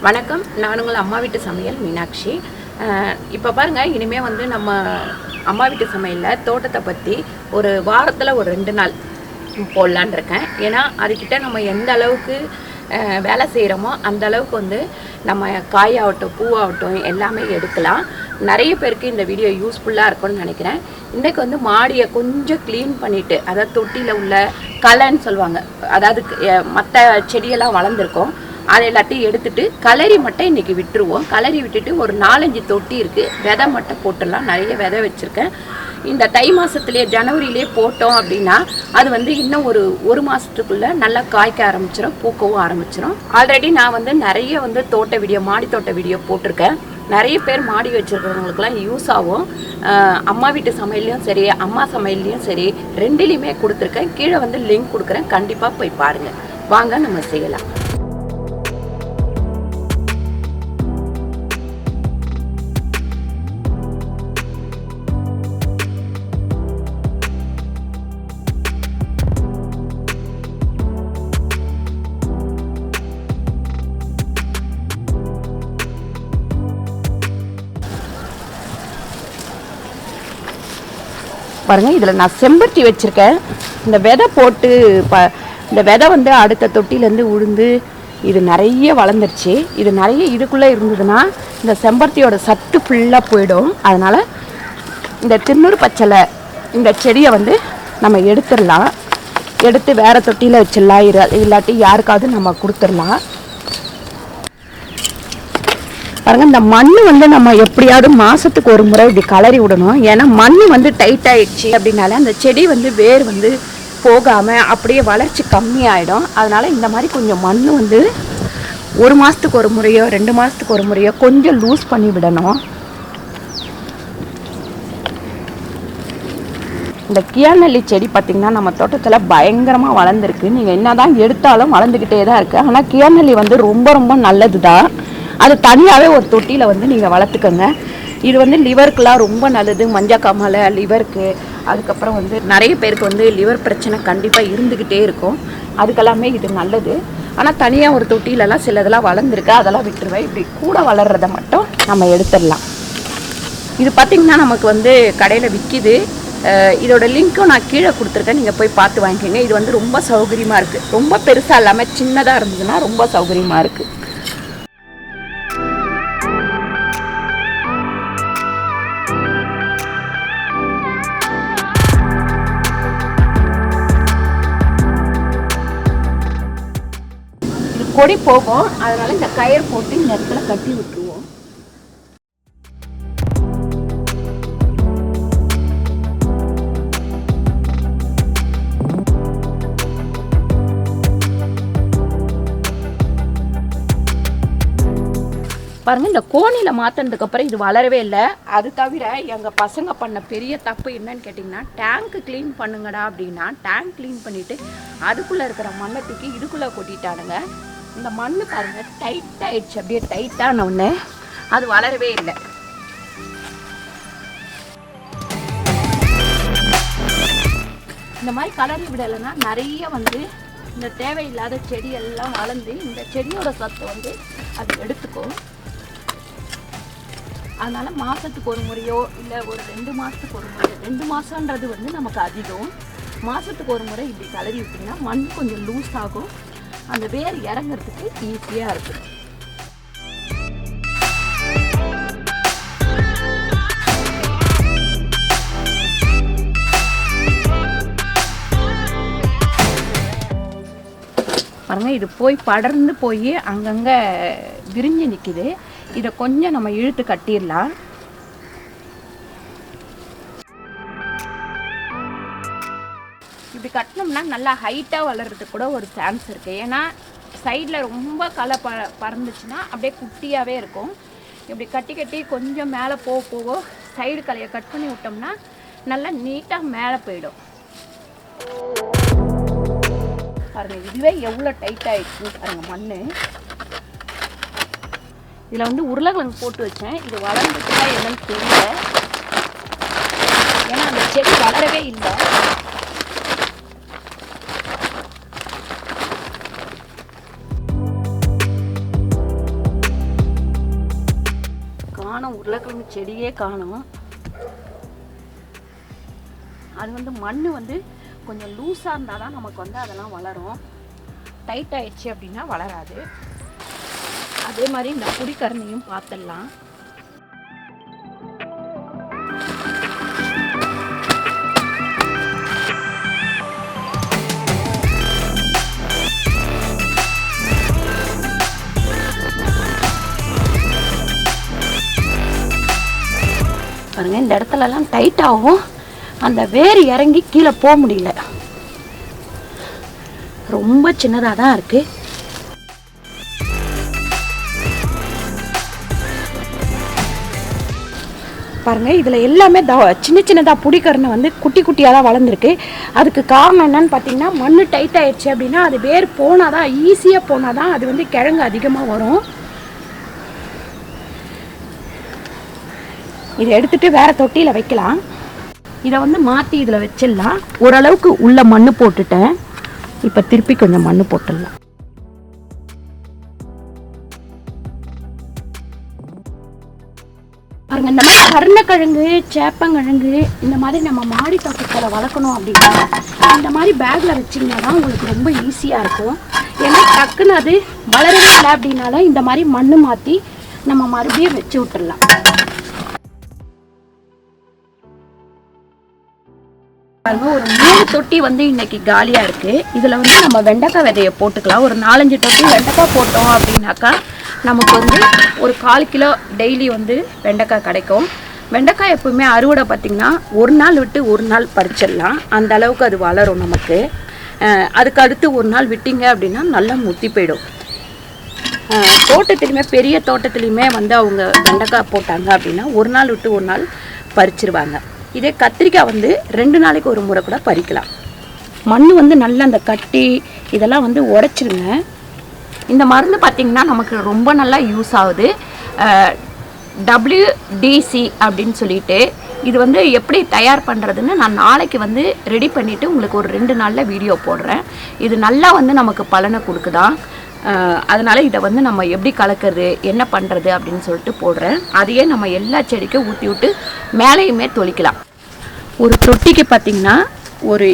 வணக்கம், நான் உங்கள் அம்மா வீட்டு சமையல் மீனாட்சி. இப்போ பாருங்கள், இனிமேல் வந்து நம்ம அம்மா வீட்டு சமையலில் தோட்டத்தை பற்றி ஒரு வாரத்தில் ஒரு 2 நாள் போடலான் இருக்கேன். ஏன்னா அதுக்கிட்ட நம்ம எந்த அளவுக்கு வேலை செய்கிறோமோ அந்த அளவுக்கு வந்து நம்ம காயாகட்டும் பூவாகட்டும் எல்லாமே எடுக்கலாம். நிறைய பேருக்கு இந்த வீடியோ யூஸ்ஃபுல்லாக இருக்கும்னு நினைக்கிறேன். இன்றைக்கு வந்து மாடியை கொஞ்சம் க்ளீன் பண்ணிவிட்டு, அதாவது தொட்டியில் உள்ள களைன்னு சொல்லுவாங்க, அதாவது மற்ற செடியெல்லாம் வளர்ந்துருக்கோம், அதை எல்லாத்தையும் எடுத்துட்டு கலரி மட்டும் இன்றைக்கி விட்டுருவோம். கலரி விட்டுட்டு ஒரு 4-5 தொட்டி இருக்குது, விதை மட்டும் போட்டுடலாம். நிறைய விதை வச்சுருக்கேன். இந்த தை மாதத்துலேயே ஜனவரியிலே போட்டோம் அப்படின்னா அது வந்து இன்னும் ஒரு மாதத்துக்குள்ளே நல்லா காய்க்க ஆரம்பிச்சிடும், பூக்கவும் ஆரம்பிச்சிடும். ஆல்ரெடி நான் வந்து நிறைய வந்து தோட்ட வீடியோ, மாடி தோட்ட வீடியோ போட்டிருக்கேன். நிறைய பேர் மாடி வச்சுருக்கிறவங்களுக்குலாம் யூஸ் ஆகும். அம்மா வீட்டு சமையல்லையும் சரி, அம்மா சமையல்லையும் சரி, ரெண்டுலேயுமே கொடுத்துருக்கேன். கீழே வந்து லிங்க் கொடுக்குறேன், கண்டிப்பாக போய் பாருங்கள். வாங்க நம்ம செய்யலாம். பாருங்கள், இதில் நான் செம்பருத்தி வச்சுருக்கேன். இந்த விதை போட்டு இந்த விதை வந்து அடுத்த தொட்டிலேருந்து உழுந்து இது நிறைய வளர்ந்துருச்சு. இது நிறைய இதுக்குள்ளே இருந்ததுன்னா இந்த செம்பருத்தியோட சத்து ஃபுல்லாக போயிடும். அதனால் இந்த திருநூறு பச்சலை இந்த செடியை வந்து நம்ம எடுத்துடலாம். எடுத்து வேறு தொட்டியில் வச்சிடலாம், இல்லாட்டி யாருக்காவது நம்ம கொடுத்துடலாம். பாருங்க, இந்த மண் வந்து நம்ம எப்படியாவது மாதத்துக்கு ஒரு முறை இப்படி கலரி விடணும். ஏன்னா மண் வந்து டைட் ஆகிடுச்சு அப்படின்னால அந்த செடி வந்து வேர் வந்து போகாமல் அப்படியே வளர்ச்சி கம்மியாயிடும். அதனால் இந்த மாதிரி கொஞ்சம் மண் வந்து ஒரு மாதத்துக்கு ஒரு முறையோ 2 மாதத்துக்கு ஒரு முறையோ கொஞ்சம் லூஸ் பண்ணி விடணும். இந்த கியாநெல்லி செடி பார்த்திங்கன்னா நம்ம தோட்டத்தில் பயங்கரமாக வளர்ந்துருக்கு. நீங்கள் என்ன தான் எடுத்தாலும் வளர்ந்துக்கிட்டே தான் இருக்குது. ஆனால் கியாநெல்லி வந்து ரொம்ப ரொம்ப நல்லது தான். அது தனியாகவே ஒரு தொட்டியில் வந்து நீங்கள் வளர்த்துக்கோங்க. இது வந்து லிவருக்குலாம் ரொம்ப நல்லது. மஞ்சக்காமலை, லிவருக்கு, அதுக்கப்புறம் வந்து நிறைய பேருக்கு வந்து லிவர் பிரச்சனை கண்டிப்பாக இருந்துக்கிட்டே இருக்கும். அதுக்கெல்லாமே இது நல்லது. ஆனால் தனியாக ஒரு தொட்டிலெல்லாம் சிலதெல்லாம் வளர்ந்துருக்கு, அதெல்லாம் விட்டுருவேன். இப்படி கூட வளர்கிறத மட்டும் நம்ம எடுத்துடலாம். இது பார்த்திங்கன்னா நமக்கு வந்து கடையில் விற்கிது. இதோட லிங்க்கும் நான் கீழே கொடுத்துருக்கேன், நீங்கள் போய் பார்த்து வாங்கிக்கோங்க. இது வந்து ரொம்ப சௌகரியமாக இருக்குது. ரொம்ப பெருசாக இல்லாமல் சின்னதாக இருந்ததுன்னா ரொம்ப சௌகரியமாக இருக்குது. கொடி போகும், அதனால இந்த கயிறு போட்டு இந்த இடத்துல கட்டி விட்டுருவோம். பாருங்க, இந்த கோணியில் மாற்றினதுக்கு அப்புறம் இது வளரவே இல்லை. அது தவிர எங்கள் பசங்க பண்ண பெரிய தப்பு என்னன்னு கேட்டிங்கன்னா, டேங்க்கு க்ளீன் பண்ணுங்கடா அப்படின்னா டேங்க் க்ளீன் பண்ணிவிட்டு அதுக்குள்ளே இருக்கிற மண்ணை தூக்கி இதுக்குள்ளே கொட்டிட்டானுங்க. இந்த மண் பாருங்கள் டைட் ஆகிடுச்சு, அப்படியே டைட்டான ஒன்று, அது வளரவே இல்லை. இந்த மாதிரி கலரி விடலைன்னா நிறைய வந்து இந்த தேவையில்லாத செடியெல்லாம் வளர்ந்து இந்த செடியோட சத்தை வந்து அது எடுத்துக்கும். அதனால் மாதத்துக்கு ஒரு முறையோ இல்லை ஒரு 2 மாதத்துக்கு ஒரு முறை, 2 மாதன்றது வந்து நமக்கு அதிகம், மாதத்துக்கு ஒரு முறை இப்படி கலரி விட்டிங்கன்னா மண் கொஞ்சம் லூஸ் ஆகும், அந்த வேர் இறங்கிறதுக்கு ஈஸியாக இருக்கும். பாருங்கள், இது போய் படர்ந்து போய் அங்கங்கே விரிஞ்சு நிற்கிது. இதை கொஞ்சம் நம்ம இழுத்து கட்டிடலாம். இப்படி கட்டினோம்னா நல்லா ஹைட்டாக வளர்கிறதுக்கு கூட ஒரு சான்ஸ் இருக்குது. ஏன்னா சைடில் ரொம்ப களை பறந்துச்சுன்னா அப்படியே குட்டியாகவே இருக்கும். இப்படி கட்டி கட்டி கொஞ்சம் மேலே போக சைடு கலையை கட் பண்ணி விட்டோம்னா நல்லா நீட்டாக மேலே போயிடும். பாருங்கள், இதுவே எவ்வளோ டைட் ஆகிடுச்சுன்னு பாருங்கள் மண். இதில் வந்து உருளைக்கிழங்கு போட்டு வச்சேன். இது வளர்ந்துச்சுன்னா என்னன்னு தெரியல, ஏன்னா அந்த செடி வளரவே இல்லை. உருளைக்கிழங்கு செடியே காணும். அது வந்து மண் வந்து கொஞ்சம் லூஸாக இருந்தால் தான் நமக்கு வந்து அதெல்லாம் வளரும். டைட் ஆயிடுச்சு அப்படின்னா வளராது. அதே மாதிரி இந்த புடிக்கரணையும் பார்த்துடலாம். பாருங்க, இந்த இடத்துலலாம் டைட் ஆகும். அந்த வேர் இறங்கி கீழே போக முடியல. ரொம்ப சின்னதாக தான் இருக்கு. பாருங்க, இதில் எல்லாமே சின்ன சின்னதாக புடிக்கரணை வந்து குட்டி குட்டியாக தான் வளர்ந்துருக்கு. அதுக்கு காரணம் என்னன்னு பார்த்தீங்கன்னா, மண் டைட் ஆயிடுச்சு அப்படின்னா அது வேர் போனால் தான், ஈஸியாக போனால் தான் அது வந்து கிழங்கு அதிகமாக வரும். இதை எடுத்துட்டு வேற தொட்டியில் வைக்கலாம். இதை வந்து மாற்றி இதில் வச்சிடலாம். ஓரளவுக்கு உள்ள மண் போட்டுட்டேன். இப்போ திருப்பி கொஞ்சம் மண் போட்டுடலாம். பாருங்க, இந்த மாதிரி கருணக்கிழங்கு, சேப்பங்கிழங்கு இந்த மாதிரி நம்ம மாடி தோட்டத்தில் வளர்க்கணும் அப்படின்னா இந்த மாதிரி பேக்கில் வச்சிங்கன்னா தான் உங்களுக்கு ரொம்ப ஈஸியாக இருக்கும். ஏன்னா டக்குன்னு அது வளரவே இல்லை அப்படின்னாலும் இந்த மாதிரி மண் மாற்றி நம்ம மறுபடியும் வச்சு விட்டுடலாம். பாருங்க, ஒரு 3 தொட்டி வந்து இன்னைக்கு காலியாக இருக்குது. இதில் வந்து நம்ம வெண்டைக்காய் விதையை போட்டுக்கலாம். ஒரு 4-5 தொட்டி வெண்டைக்காய் போட்டோம் அப்படின்னாக்கா நமக்கு வந்து ஒரு 1/4 கிலோ டெய்லி வந்து வெண்டைக்காய் கிடைக்கும். வெண்டைக்காய் எப்பவுமே அறுவடை பார்த்திங்கன்னா ஒரு நாள் விட்டு ஒரு நாள் பறிச்சிடலாம். அந்த அளவுக்கு அது வளரும் நமக்கு. அதுக்கு அடுத்து ஒரு நாள் விட்டிங்க அப்படின்னா நல்லா முத்தி போயிடும். தோட்டத்துலையுமே பெரிய தோட்டத்துலையுமே வந்து அவங்க வெண்டைக்காய் போட்டாங்க அப்படின்னா ஒரு நாள் விட்டு ஒரு நாள் பறிச்சிருவாங்க. இதே கத்திரிக்காய் வந்து 2 நாளைக்கு ஒரு முறை கூட பறிக்கலாம். மண் வந்து நல்லா அந்த கட்டி இதெல்லாம் வந்து உடைச்சிருங்க. இந்த மருந்து பார்த்திங்கன்னா நமக்கு ரொம்ப நல்லா யூஸ் ஆகுது. WDC அப்படின்னு சொல்லிட்டு இது வந்து எப்படி தயார் பண்ணுறதுன்னு நான் நாளைக்கு வந்து ரெடி பண்ணிவிட்டு உங்களுக்கு ஒரு 2 நாளில் வீடியோ போடுறேன். இது நல்லா வந்து நமக்கு பலனை கொடுக்குதான். அதனால் இதை வந்து நம்ம எப்படி கலக்கிறது, என்ன பண்ணுறது அப்படின்னு சொல்லிட்டு போடுறேன். அதையே நம்ம எல்லா செடிக்கும் ஊற்றி விட்டு மேலேயுமே தொளிக்கலாம். ஒரு தொட்டிக்கு பார்த்திங்கன்னா ஒரு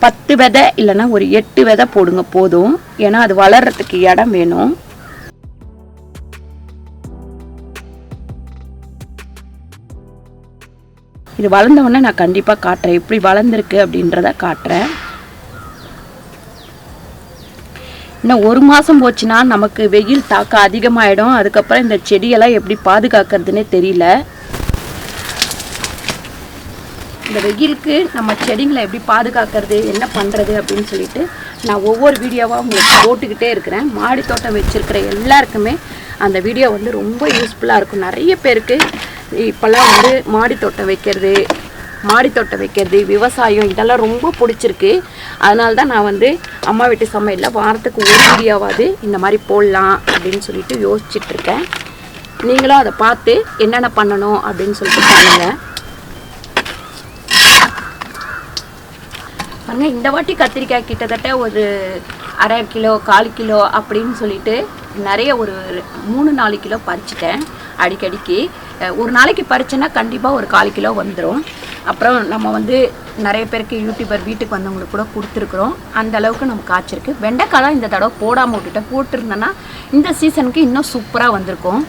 10 விதை இல்லைன்னா ஒரு 8 விதை போடுங்க போதும். ஏன்னா அது வளர்கிறதுக்கு இடம் வேணும். இது வளர்ந்தவொடனே நான் கண்டிப்பாக காட்டுறேன், எப்படி வளர்ந்துருக்கு அப்படின்றத காட்டுறேன். இன்னும் 1 மாதம் போச்சுன்னா நமக்கு வெயில் தாக்கம் அதிகமாகிடும். அதுக்கப்புறம் இந்த செடியெல்லாம் எப்படி பாதுகாக்கிறதுனே தெரியல. இந்த வெயிலுக்கு நம்ம செடிங்களை எப்படி பாதுகாக்கிறது, என்ன பண்ணுறது அப்படின்னு சொல்லிட்டு நான் ஒவ்வொரு வீடியோவாக உங்களுக்கு போட்டுக்கிட்டே இருக்கிறேன். மாடி தோட்டம் வச்சுருக்கிற எல்லாருக்குமே அந்த வீடியோ வந்து ரொம்ப யூஸ்ஃபுல்லாக இருக்கும். நிறைய பேருக்கு இப்போல்லாம் வந்து மாடி தோட்டம் வைக்கிறது, விவசாயம் இதெல்லாம் ரொம்ப பிடிச்சிருக்கு. அதனால தான் நான் வந்து அம்மா வீட்டு சமையலில் வாரத்துக்கு ஒரு வீடியோவாவது இந்த மாதிரி போடலாம் அப்படின்னு சொல்லிட்டு யோசிச்சுட்ருக்கேன். நீங்களும் அதை பார்த்து என்னென்ன பண்ணணும் அப்படின்னு சொல்லிட்டு பண்ணுங்கள். பாருங்க, இந்த வாட்டி கத்திரிக்காய் கிட்டத்தட்ட ஒரு 1/2 கிலோ 1/4 கிலோ அப்படின்னு சொல்லிட்டு நிறைய ஒரு 3-4 கிலோ பறிச்சிட்டேன். அடிக்கடிக்கு ஒரு நாளைக்கு பறிச்சேன்னா கண்டிப்பாக ஒரு 1/4 கிலோ வந்துடும். அப்புறம் நம்ம வந்து நிறைய பேருக்கு யூடியூபர் வீட்டுக்கு வந்தவங்களுக்கு கூட கொடுத்துருக்குறோம். அந்த அளவுக்கு நம்ம காய்ச்சிருக்கு. வெண்டைக்காய் தான் இந்த தடவை போடாமல் விட்டுட்டேன். போட்டிருந்தேன்னா இந்த சீசனுக்கு இன்னும் சூப்பராக வந்திருக்கும்.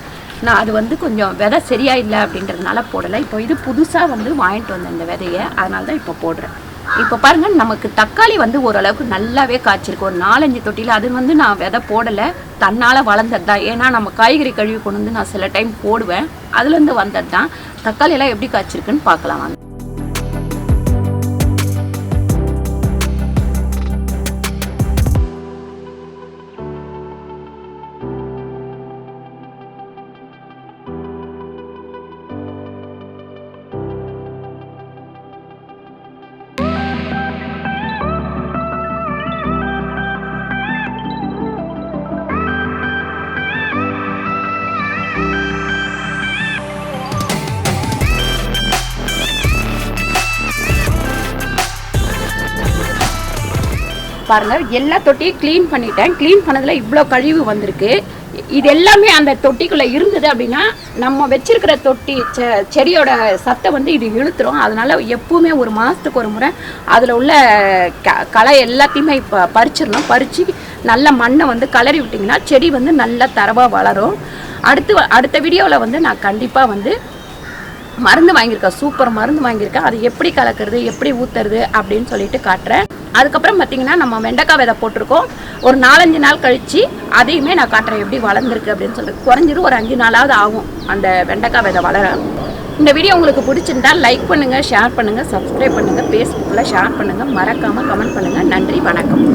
நான் அது வந்து கொஞ்சம் விதை சரியா இல்லை அப்படின்றதுனால போடலை. இப்போ இது புதுசாக வந்து வாங்கிட்டு வந்தேன் இந்த விதையை, அதனால தான் இப்போ போடுறேன். இப்போ பாருங்கள், நமக்கு தக்காளி வந்து ஓரளவுக்கு நல்லாவே காய்ச்சிருக்கு. ஒரு 4-5 தொட்டியில் அது வந்து நான் விதை போடலை, தன்னால் வளர்ந்தது தான். ஏன்னா நம்ம காய்கறி கழுவி கொண்டு வந்து நான் சில டைம் போடுவேன், அதுலேருந்து வந்தது தான். தக்காளியெல்லாம் எப்படி காய்ச்சிருக்குன்னு பார்க்கலாம் வாங்க. பாருங்கள், எல்லா தொட்டியும் க்ளீன் பண்ணிட்டேன். க்ளீன் பண்ணதில் இவ்வளோ கழிவு வந்திருக்கு. இது எல்லாமே அந்த தொட்டிக்குள்ளே இருந்தது அப்படின்னா நம்ம வச்சிருக்கிற தொட்டி செடியோட சத்தை வந்து இது இழுத்துரும். அதனால எப்பவுமே ஒரு மாதத்துக்கு ஒரு முறை அதில் உள்ள களை எல்லாத்தையுமே இப்போ பறிச்சிடணும். பறித்து நல்ல மண்ணை வந்து கலரி விட்டிங்கன்னா செடி வந்து நல்லா தரவாக வளரும். அடுத்த வீடியோவில் வந்து நான் கண்டிப்பாக வந்து மருந்து வாங்கியிருக்கேன், சூப்பர் மருந்து வாங்கியிருக்கேன். அது எப்படி கலக்கிறது, எப்படி ஊற்றுறது அப்படின்னு சொல்லிட்டு காட்டுறேன். அதுக்கப்புறம் பார்த்திங்கன்னா நம்ம வெண்டைக்காய் விதை போட்டிருக்கோம். ஒரு 4-5 நாள் கழித்து அதையுமே நான் காட்டுறேன் எப்படி வளர்ந்துருக்கு அப்படின்னு சொல்லிட்டு. குறைஞ்சது ஒரு 5 நாளாவது ஆகும் அந்த வெண்டைக்காய் விதை வளர. இந்த வீடியோ உங்களுக்கு பிடிச்சிருந்தா லைக் பண்ணுங்கள், ஷேர் பண்ணுங்கள், சப்ஸ்கிரைப் பண்ணுங்கள், ஃபேஸ்புக்கில் ஷேர் பண்ணுங்கள், மறக்காமல் கமெண்ட் பண்ணுங்கள். நன்றி, வணக்கம்.